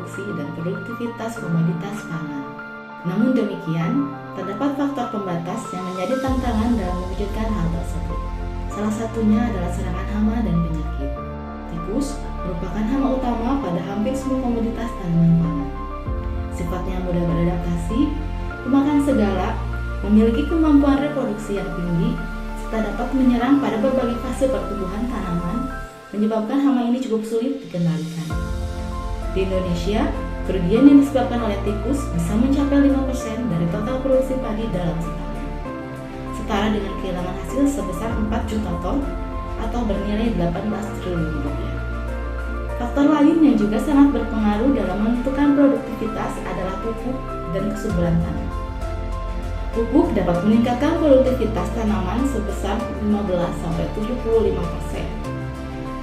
produksi dan produktivitas komoditas pangan. Namun demikian, terdapat faktor pembatas yang menjadi tantangan dalam mewujudkan hal tersebut. Salah satunya adalah serangan hama dan penyakit. Tikus merupakan hama utama pada hampir semua komoditas tanaman pangan. Sifatnya mudah beradaptasi, pemakan segala, memiliki kemampuan reproduksi yang tinggi, serta dapat menyerang pada berbagai fase pertumbuhan tanaman, menyebabkan hama ini cukup sulit dikendalikan. Di Indonesia, kerugian yang disebabkan oleh tikus bisa mencapai 5% dari total produksi padi dalam setahun, setara dengan kehilangan hasil sebesar 4 juta ton atau bernilai 18 triliun rupiah. Faktor lain yang juga sangat berpengaruh dalam menentukan produktivitas adalah pupuk dan kesuburan tanah. Pupuk dapat meningkatkan produktivitas tanaman sebesar 15-75%.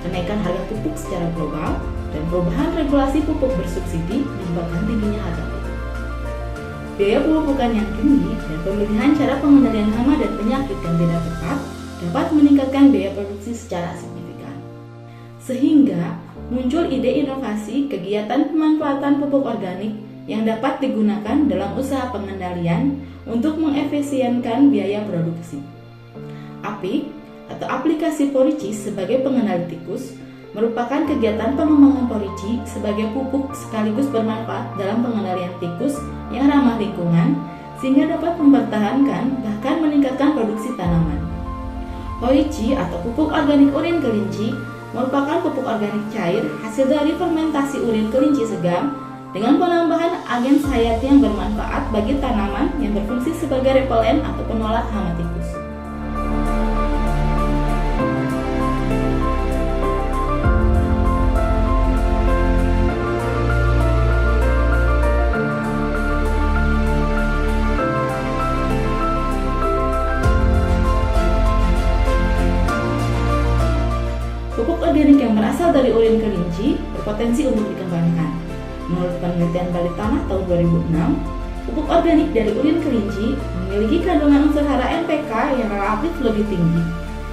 Kenaikan harga pupuk secara global dan perubahan regulasi pupuk bersubsidi menyebabkan tingginya harga pupuk. Biaya pemupukan yang tinggi dan pemilihan cara pengendalian hama dan penyakit yang tidak tepat dapat meningkatkan biaya produksi secara signifikan. Sehingga muncul ide inovasi kegiatan pemanfaatan pupuk organik yang dapat digunakan dalam usaha pengendalian untuk mengefisienkan biaya produksi. APIK atau aplikasi Porici sebagai pengendali tikus merupakan kegiatan pengembangan Porici sebagai pupuk sekaligus bermanfaat dalam pengendalian tikus yang ramah lingkungan sehingga dapat mempertahankan bahkan meningkatkan produksi tanaman. Porici atau pupuk organik urin kelinci merupakan pupuk organik cair hasil dari fermentasi urin kelinci segar dengan penambahan agen hayati yang bermanfaat bagi tanaman yang berfungsi sebagai repelen atau penolak hama tikus. Pupuk organik yang berasal dari urin kelinci berpotensi untuk dikembangkan. Menurut penelitian Balai Tanah tahun 2006, pupuk organik dari urin kelinci memiliki kandungan unsur hara NPK yang relatif lebih tinggi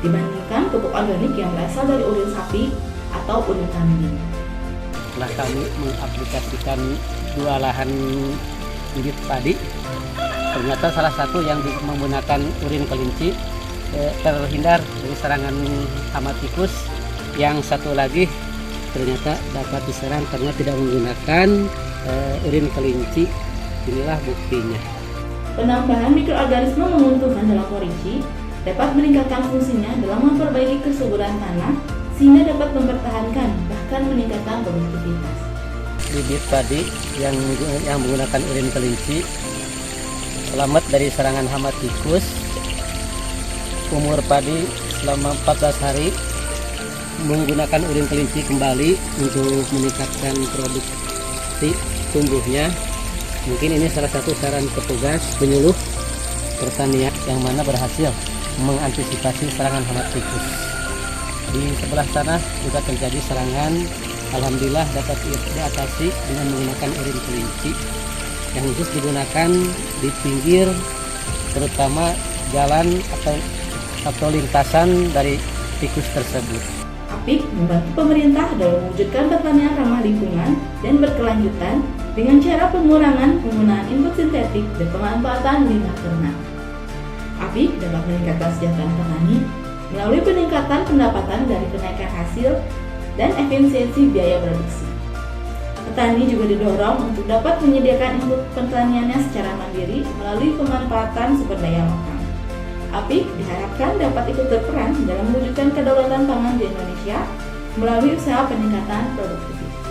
dibandingkan pupuk organik yang berasal dari urin sapi atau urin kambing. Setelah kami mengaplikasikan 2 lahan bibit padi, ternyata salah satu yang menggunakan urin kelinci terhindar dari serangan hama tikus. Yang satu lagi ternyata dapat diserang karena tidak menggunakan urin kelinci. Inilah buktinya. Penambahan mikroorganisme menguntungkan dalam Porici dapat meningkatkan fungsinya dalam memperbaiki kesuburan tanah sehingga dapat mempertahankan bahkan meningkatkan produktivitas. Bibit padi yang menggunakan urin kelinci selamat dari serangan hama tikus. Umur padi selama 14 hari menggunakan urin kelinci kembali untuk meningkatkan produksi tumbuhnya. Mungkin ini salah satu saran petugas penyuluh pertanian yang mana berhasil mengantisipasi serangan hama tikus. Di sebelah sana juga terjadi serangan, alhamdulillah dapat diatasi dengan menggunakan urin kelinci yang khusus digunakan di pinggir terutama jalan atau lintasan dari tikus tersebut. APIK membantu pemerintah dalam mewujudkan pertanian ramah lingkungan dan berkelanjutan dengan cara pengurangan penggunaan input sintetik dan pemanfaatan limbah ternak. APIK dapat meningkatkan kesejahteraan petani melalui peningkatan pendapatan dari kenaikan hasil dan efisiensi biaya produksi. Petani juga didorong untuk dapat menyediakan input pertaniannya secara mandiri melalui pemanfaatan sumber daya lokal. APIK diharapkan dapat ikut berperan dalam mewujudkan kedaulatan pangan di Indonesia melalui usaha peningkatan produktivitas.